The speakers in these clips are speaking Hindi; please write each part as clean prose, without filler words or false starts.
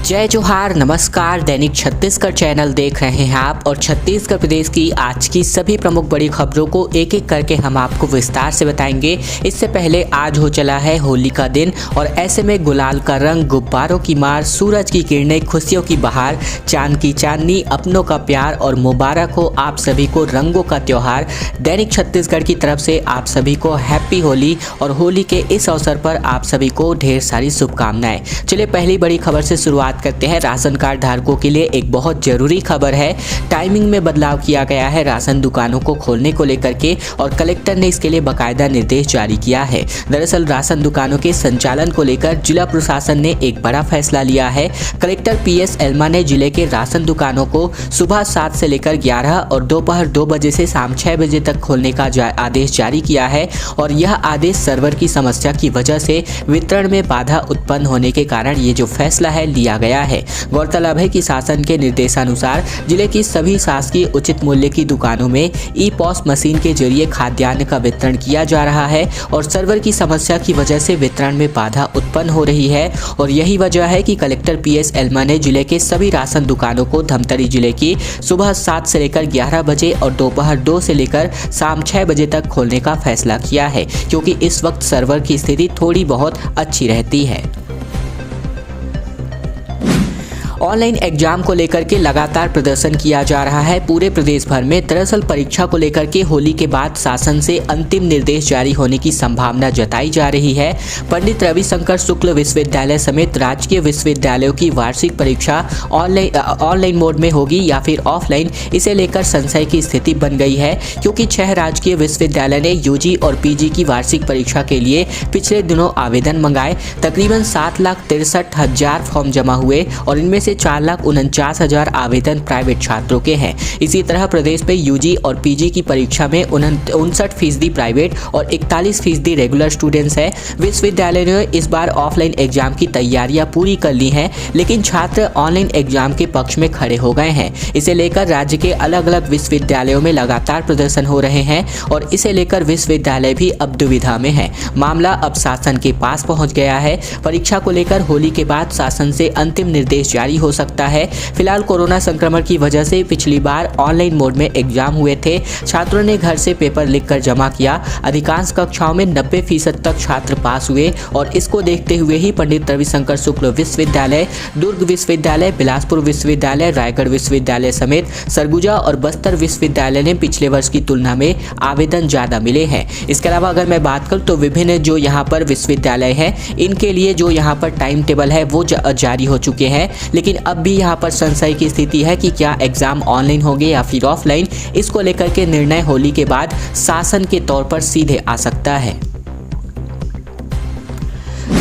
जय जोहार, नमस्कार। दैनिक छत्तीसगढ़ चैनल देख रहे हैं आप और छत्तीसगढ़ प्रदेश की आज की सभी प्रमुख बड़ी खबरों को एक एक करके हम आपको विस्तार से बताएंगे। इससे पहले आज हो चला है होली का दिन और ऐसे में गुलाल का रंग, गुब्बारों की मार, सूरज की किरणें, खुशियों की बहार, चांद की चांदनी, अपनों का प्यार और मुबारक हो आप सभी को रंगों का त्योहार। दैनिक छत्तीसगढ़ की तरफ से आप सभी को हैप्पी होली और होली के इस अवसर पर आप सभी को ढेर सारी शुभकामनाएं। चलिए पहली बड़ी खबर से शुरुआत करते हैं। राशन कार्ड धारकों के लिए एक बहुत जरूरी खबर है। टाइमिंग में बदलाव किया गया है राशन दुकानों को खोलने को लेकर के और कलेक्टर ने इसके लिए बाकायदा निर्देश जारी किया है। दरअसल राशन दुकानों के संचालन को लेकर जिला प्रशासन ने एक बड़ा फैसला लिया है। कलेक्टर PS एल्मा ने जिले के राशन दुकानों को सुबह 7 से लेकर 11 और दोपहर 2 बजे से शाम 6 बजे तक खोलने का आदेश जारी किया है और यह आदेश सर्वर की समस्या की वजह से वितरण में बाधा उत्पन्न होने के कारण ये जो फैसला है लिया गया है। गौरतलब है कि शासन के निर्देशानुसार जिले की सभी शासकीय उचित मूल्य की दुकानों में ई-पॉस मशीन के जरिए खाद्यान्न का वितरण किया जा रहा है और सर्वर की समस्या की वजह से वितरण में बाधा उत्पन्न हो रही है और यही वजह है कि कलेक्टर PS एल्मा ने जिले के सभी राशन दुकानों को धमतरी जिले की सुबह 7 से लेकर 11 बजे और दोपहर 2 से लेकर शाम 6 बजे तक खोलने का फैसला किया है, क्योंकि इस वक्त सर्वर की स्थिति थोड़ी बहुत अच्छी रहती है। ऑनलाइन एग्जाम को लेकर के लगातार प्रदर्शन किया जा रहा है पूरे प्रदेश भर में। दरअसल परीक्षा को लेकर के होली के बाद शासन से अंतिम निर्देश जारी होने की संभावना जताई जा रही है। पंडित रविशंकर शुक्ल विश्वविद्यालय समेत राजकीय विश्वविद्यालयों की वार्षिक परीक्षा ऑनलाइन मोड में होगी या फिर ऑफलाइन, इसे लेकर संशय की स्थिति बन गई है, क्योंकि 6 राजकीय विश्वविद्यालय ने UG और PG की वार्षिक परीक्षा के लिए पिछले दिनों आवेदन मंगाए। तकरीबन 7,63,000 फॉर्म जमा हुए और इनमें से 4,49,000 आवेदन प्राइवेट छात्रों के हैं। इसी तरह प्रदेश में UG और PG की परीक्षा में 59% प्राइवेट और 41% रेगुलर स्टूडेंट्स हैं। विश्वविद्यालय ने इस बार ऑफलाइन एग्जाम की तैयारियां पूरी कर ली हैं, लेकिन छात्र ऑनलाइन एग्जाम के पक्ष में खड़े हो गए हैं। इसे लेकर राज्य के अलग अलग विश्वविद्यालयों में लगातार प्रदर्शन हो रहे हैं और इसे लेकर विश्वविद्यालय भी अब दुविधा में है। मामला अब शासन के पास पहुंच गया है। परीक्षा को लेकर होली के बाद शासन से अंतिम निर्देश जारी हो सकता है। फिलहाल कोरोना संक्रमण की वजह से पिछली बार ऑनलाइन मोड में एग्जाम हुए थे। छात्रों ने घर से पेपर लिखकर जमा किया। अधिकांश कक्षाओं में 90% तक छात्र पास हुए और इसको देखते हुए ही पंडित रविशंकर शुक्ल विश्वविद्यालय, दुर्ग विश्वविद्यालय, बिलासपुर विश्वविद्यालय, रायगढ़ विश्वविद्यालय समेत सरगुजा और बस्तर विश्वविद्यालय ने पिछले वर्ष की तुलना में आवेदन ज्यादा मिले हैं। इसके अलावा अगर मैं बात करूं तो विभिन्न जो यहाँ पर विश्वविद्यालय हैं, इनके लिए जो यहाँ पर टाइम टेबल है वो जारी हो चुके हैं, लेकिन अब भी यहाँ पर संशय की स्थिति है कि क्या एग्जाम ऑनलाइन होंगे या फिर ऑफलाइन। इसको लेकर के निर्णय होली के बाद शासन के तौर पर सीधे आ सकता है।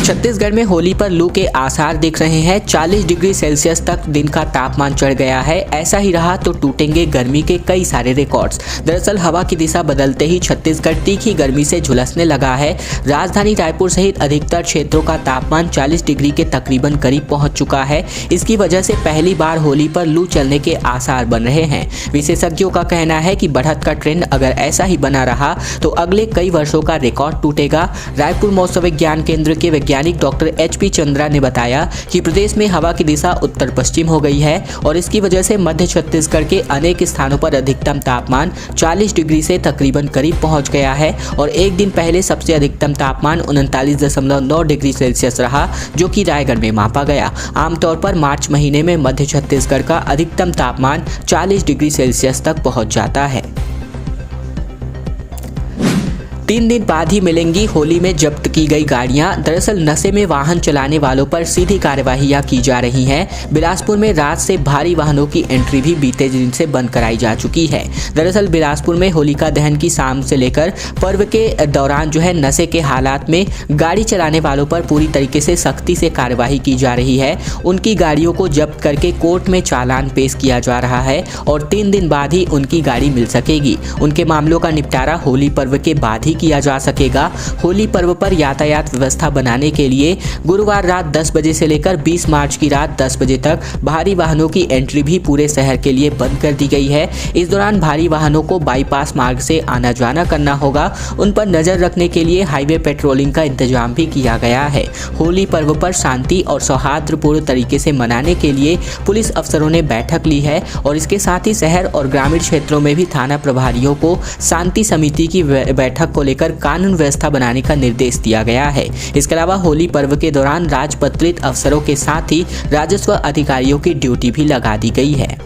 छत्तीसगढ़ में होली पर लू के आसार दिख रहे हैं। 40 डिग्री सेल्सियस तक दिन का तापमान चढ़ गया है। ऐसा ही रहा तो टूटेंगे गर्मी के कई सारे रिकॉर्ड्स। दरअसल हवा की दिशा बदलते ही छत्तीसगढ़ तीखी गर्मी से झुलसने लगा है। राजधानी रायपुर सहित अधिकतर क्षेत्रों का तापमान 40 डिग्री के तकरीबन करीब पहुंच चुका है। इसकी वजह से पहली बार होली पर लू चलने के आसार बन रहे हैं। विशेषज्ञों का कहना है कि बढ़त का ट्रेंड अगर ऐसा ही बना रहा तो अगले कई वर्षों का रिकॉर्ड टूटेगा। रायपुर मौसम विज्ञान केंद्र के वैज्ञानिक डॉक्टर HP चंद्रा ने बताया कि प्रदेश में हवा की दिशा उत्तर पश्चिम हो गई है और इसकी वजह से मध्य छत्तीसगढ़ के अनेक स्थानों पर अधिकतम तापमान 40 डिग्री से तकरीबन करीब पहुंच गया है और एक दिन पहले सबसे अधिकतम तापमान 39.9 डिग्री सेल्सियस रहा, जो कि रायगढ़ में मापा गया। आमतौर पर मार्च महीने में मध्य छत्तीसगढ़ का अधिकतम तापमान 40 डिग्री सेल्सियस तक पहुंच जाता है। 3 दिन बाद ही मिलेंगी होली में जब्त की गई गाड़ियां। दरअसल नशे में वाहन चलाने वालों पर सीधी कार्यवाहियां की जा रही हैं। बिलासपुर में रात से भारी वाहनों की एंट्री भी बीते दिन से बंद कराई जा चुकी है। दरअसल बिलासपुर में होलिका दहन की शाम से लेकर पर्व के दौरान जो है नशे के हालात में गाड़ी चलाने वालों पर पूरी तरीके से सख्ती से कार्यवाही की जा रही है। उनकी गाड़ियों को जब्त करके कोर्ट में चालान पेश किया जा रहा है और 3 दिन बाद ही उनकी गाड़ी मिल सकेगी। उनके मामलों का निपटारा होली पर्व के बाद ही किया जा सकेगा। होली पर्व पर यातायात व्यवस्था बनाने के लिए गुरुवार रात 10 बजे से लेकर 20 मार्च की रात 10 बजे तक भारी वाहनों की एंट्री भी पूरे शहर के लिए बंद कर दी गई है। इस दौरान भारी वाहनों को बाईपास मार्ग से आना जाना करना होगा। उन पर नजर रखने के लिए हाईवे पेट्रोलिंग का इंतजाम भी किया गया है। होली पर्व पर शांति और सौहार्दपूर्ण तरीके से मनाने के लिए पुलिस अफसरों ने बैठक ली है और इसके साथ ही शहर और ग्रामीण क्षेत्रों में भी थाना प्रभारियों को शांति समिति की बैठक को लेकर कानून व्यवस्था बनाने का निर्देश दिया गया है। इसके अलावा होली पर्व के दौरान राजपत्रित अफसरों के साथ ही राजस्व अधिकारियों की ड्यूटी भी लगा दी गई है।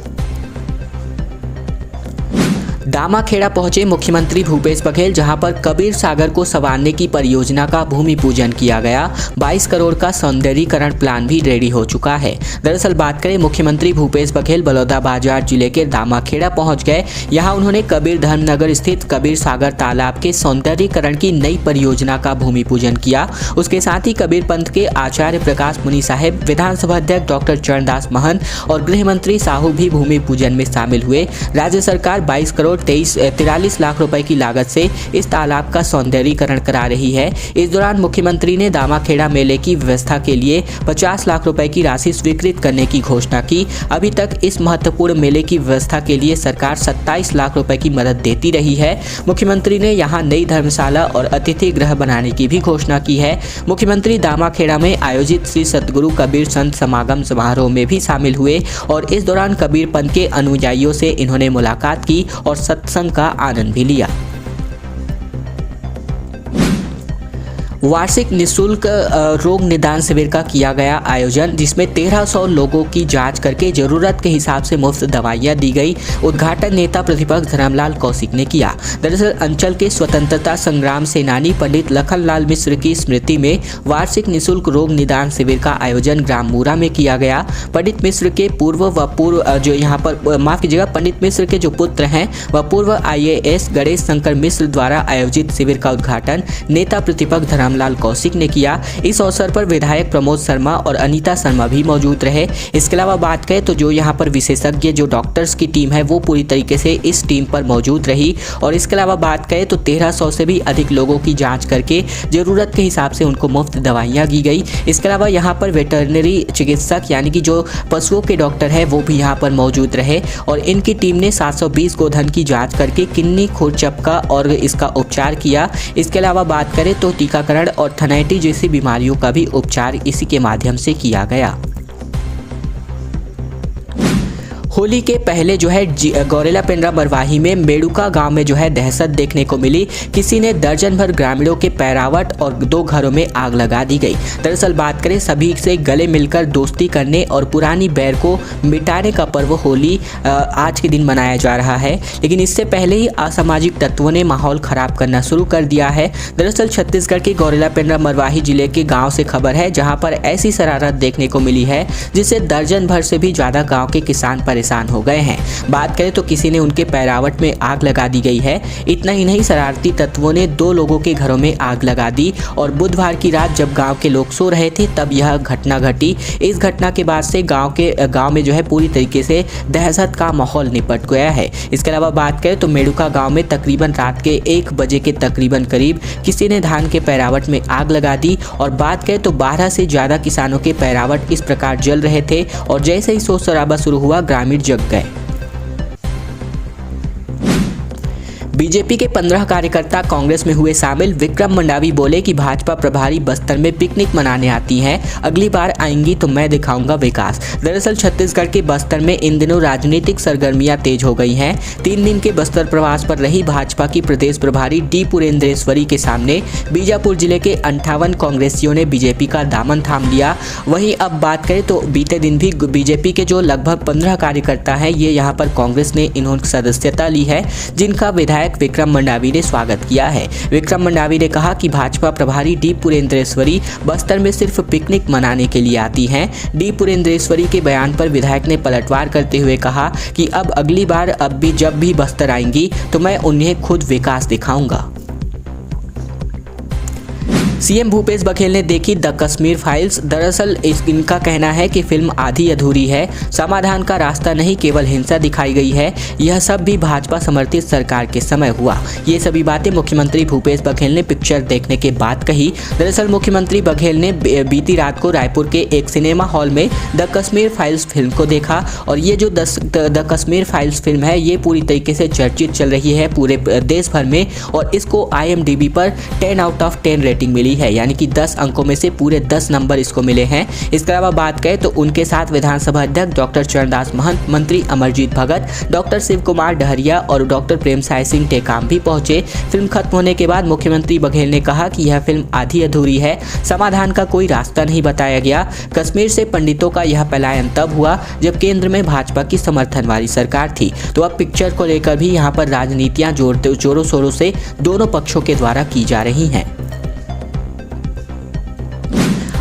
दामाखेड़ा पहुंचे मुख्यमंत्री भूपेश बघेल, जहां पर कबीर सागर को संवारने की परियोजना का भूमि पूजन किया गया। 22 करोड़ का सौंदर्यीकरण प्लान भी रेडी हो चुका है। दरअसल बात करें, मुख्यमंत्री भूपेश बघेल बलौदाबाजार जिले के दामाखेड़ा पहुंच गए। यहां उन्होंने कबीर धर्मनगर स्थित कबीर सागर तालाब के सौंदर्यीकरण की नई परियोजना का भूमि पूजन किया। उसके साथ ही कबीर पंथ के आचार्य प्रकाश मुनि साहेब, विधानसभा अध्यक्ष डॉक्टर चरणदास महंत और गृह मंत्री साहू भी भूमि पूजन में शामिल हुए। राज्य सरकार 22 करोड़ 43 लाख रुपए की लागत से इस तालाब का सौंदर्यीकरण करा रही है। इस दौरान मुख्यमंत्री ने दामाखेड़ा मेले की व्यवस्था के लिए 50 लाख रुपए की राशि स्वीकृत करने की घोषणा की। अभी तक इस महत्वपूर्ण मेले की व्यवस्था के लिए सरकार 27 लाख रुपए की मदद देती रही है। मुख्यमंत्री ने यहां नई धर्मशाला और अतिथि गृह बनाने की भी घोषणा की है। मुख्यमंत्री दामाखेड़ा में आयोजित श्री सतगुरु कबीर संत समागम समारोह में भी शामिल हुए और इस दौरान कबीर पंथ के अनुयायियों से इन्होंने मुलाकात की और सत्संग का आनंद भी लिया। वार्षिक निःशुल्क रोग निदान शिविर का किया गया आयोजन, जिसमें 1300 लोगों की जांच करके जरूरत के हिसाब से मुफ्त दवाइयां दी गई। उद्घाटन नेता प्रतिपक्ष धर्मलाल कौशिक ने किया। दरअसल अंचल के स्वतंत्रता संग्राम सेनानी पंडित लखनलाल मिश्र की स्मृति में वार्षिक निःशुल्क रोग निदान शिविर का आयोजन ग्राम मूरा में किया गया। पंडित मिश्र के पंडित मिश्र के जो पुत्र हैं वह पूर्व IAS गणेश शंकर मिश्र द्वारा आयोजित शिविर का उद्घाटन नेता प्रतिपक्ष धर्मलाल कौशिक ने किया। इस अवसर पर विधायक प्रमोद शर्मा और अनीता शर्मा भी मौजूद रहे। इसके अलावा बात करें तो जो यहाँ पर विशेषज्ञ जो डॉक्टर्स की टीम है वो पूरी तरीके से इस टीम पर मौजूद रही और इसके अलावा बात करें तो 1300 से भी अधिक लोगों की जांच करके जरूरत के हिसाब से उनको मुफ्त दवाइयाँ दी गई। इसके अलावा यहाँ पर वेटरनरी चिकित्सक यानी कि जो पशुओं के डॉक्टर है वो भी यहाँ पर मौजूद रहे और इनकी टीम ने 720 गोधन की जाँच करके किन्नी, खुरचपका और इसका उपचार किया। इसके अलावा बात करें तो टीकाकरण और थनैटी जैसी बीमारियों का भी उपचार इसी के माध्यम से किया गया। होली के पहले जो है गौरेला पेंड्रा मरवाही में मेड़ुका गांव में जो है दहशत देखने को मिली। किसी ने दर्जन भर ग्रामीणों के पैरावट और 2 घरों में आग लगा दी गई। दरअसल बात करें, सभी से गले मिलकर दोस्ती करने और पुरानी बैर को मिटाने का पर्व होली आज के दिन मनाया जा रहा है, लेकिन इससे पहले ही असामाजिक तत्वों ने माहौल खराब करना शुरू कर दिया है। दरअसल छत्तीसगढ़ के गौरेला पेंड्रा मरवाही जिले के गाँव से खबर है, जहाँ पर ऐसी शरारत देखने को मिली है जिससे दर्जन भर से भी ज्यादा गाँव के किसान परेशान हो गए हैं। बात करें तो किसी ने उनके पैरावट में आग लगा दी गई है। इतना ही नहीं, शरारती तत्वों ने 2 लोगों के घरों में आग लगा दी और बुधवार की रात जब गांव के लोग सो रहे थे तब यह घटना घटी। इस घटना के बाद से गांव में जो है पूरी तरीके से दहशत का माहौल निपट गया है। इसके अलावा बात करें तो मेड़ुका गाँव में तकरीबन रात के 1 बजे के तकरीबन करीब किसी ने धान के पैरावट में आग लगा दी और बात करें तो 12 से ज्यादा किसानों के पैरावट इस प्रकार जल रहे थे और जैसे ही शोर शराबा शुरू हुआ ग्रामीण जग गए। बीजेपी के 15 कार्यकर्ता कांग्रेस में हुए शामिल। विक्रम मंडावी बोले कि भाजपा प्रभारी बस्तर में पिकनिक मनाने आती हैं, अगली बार आएंगी तो मैं दिखाऊंगा विकास। दरअसल छत्तीसगढ़ के बस्तर में इन दिनों राजनीतिक सरगर्मियां तेज हो गई हैं। 3 दिन के बस्तर प्रवास पर रही भाजपा की प्रदेश प्रभारी डी पुरेंद्रेश्वरी के सामने बीजापुर जिले के 58 कांग्रेसियों ने बीजेपी का दामन थाम लिया। वहीं अब बात करें तो बीते दिन भी बीजेपी के जो लगभग 15 कार्यकर्ता हैं ये यहाँ पर कांग्रेस ने इन्होंने सदस्यता ली है, जिनका विधायक विक्रम मंडावी ने स्वागत किया है। विक्रम मंडावी ने कहा कि भाजपा प्रभारी डी पुरेंद्रेश्वरी बस्तर में सिर्फ पिकनिक मनाने के लिए आती हैं। डी पुरेंद्रेश्वरी के बयान पर विधायक ने पलटवार करते हुए कहा कि अब अगली बार जब भी बस्तर आएंगी तो मैं उन्हें खुद विकास दिखाऊंगा। सीएम भूपेश बघेल ने देखी द कश्मीर फाइल्स। दरअसल इनका कहना है कि फिल्म आधी अधूरी है, समाधान का रास्ता नहीं, केवल हिंसा दिखाई गई है। यह सब भी भाजपा समर्थित सरकार के समय हुआ। ये सभी बातें मुख्यमंत्री भूपेश बघेल ने पिक्चर देखने के बाद कही। दरअसल मुख्यमंत्री बघेल ने बीती रात को रायपुर के एक सिनेमा हॉल में द कश्मीर फाइल्स फिल्म को देखा और ये जो द कश्मीर फाइल्स फिल्म है ये पूरी तरीके से चर्चित चल रही है पूरे देश भर में और इसको IMDb पर 10 आउट ऑफ 10 रेटिंग मिली है, यानी कि 10 अंकों में से पूरे 10 नंबर इसको मिले हैं। इसके अलावा बात करें तो उनके साथ विधानसभा अध्यक्ष डॉक्टर चरणदास महंत, मंत्री अमरजीत भगत, डॉक्टर शिव कुमार डहरिया और डॉक्टर प्रेमसाय सिंह टेकाम भी पहुंचे। फिल्म खत्म होने के बाद मुख्यमंत्री बघेल ने कहा कि यह फिल्म आधी अधूरी है, समाधान का कोई रास्ता नहीं बताया गया। कश्मीर से पंडितों का यह पलायन तब हुआ जब केंद्र में भाजपा की समर्थन वाली सरकार थी। तो अब पिक्चर को लेकर भी यहाँ पर राजनीतियां जोरों शोरों से दोनों पक्षों के द्वारा की जा रही हैं।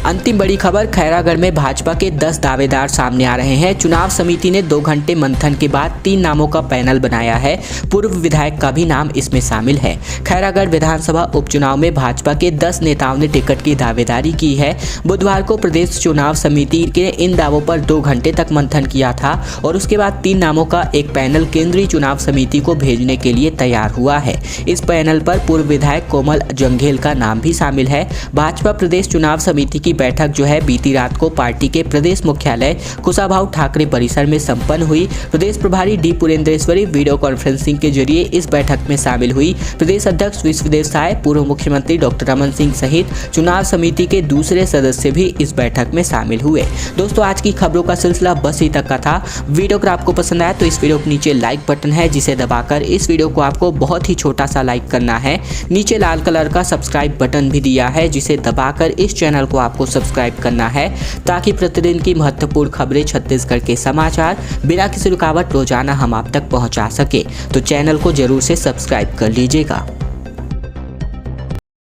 अंतिम बड़ी खबर, खैरागढ़ में भाजपा के 10 दावेदार सामने आ रहे हैं। चुनाव समिति ने 2 घंटे मंथन के बाद 3 नामों का पैनल बनाया है। पूर्व विधायक का भी नाम इसमें शामिल है। खैरागढ़ विधानसभा उपचुनाव में भाजपा के 10 नेताओं ने टिकट की दावेदारी की है। बुधवार को प्रदेश चुनाव समिति के इन दावों पर 2 घंटे तक मंथन किया था और उसके बाद 3 नामों का एक पैनल केंद्रीय चुनाव समिति को भेजने के लिए तैयार हुआ है। इस पैनल पर पूर्व विधायक कोमल जंघेल का नाम भी शामिल है। भाजपा प्रदेश चुनाव समिति की बैठक जो है बीती रात को पार्टी के प्रदेश मुख्यालय कुशाभाऊ ठाकरे परिसर में संपन्न हुई। प्रदेश प्रभारी डी पुरेंद्रेश्वरी वीडियो कॉन्फ्रेंसिंग के जरिए इस बैठक में शामिल हुई। प्रदेश अध्यक्ष विश्वदेव साय, पूर्व मुख्यमंत्री डॉक्टर रमन सिंह सहित चुनाव समिति के दूसरे सदस्य भी इस बैठक में शामिल हुए। दोस्तों, आज की खबरों का सिलसिला बस ही तक का था। वीडियो अगर आपको पसंद आया तो इस वीडियो के नीचे लाइक बटन है जिसे दबाकर इस वीडियो को आपको बहुत ही छोटा सा लाइक करना है। नीचे लाल कलर का सब्सक्राइब बटन भी दिया है जिसे दबाकर इस चैनल को आपको सब्सक्राइब करना है ताकि प्रतिदिन की महत्वपूर्ण खबरें, छत्तीसगढ़ के समाचार बिना किसी रुकावट रोजाना हम आप तक पहुंचा सके। तो चैनल को जरूर से सब्सक्राइब कर लीजिएगा।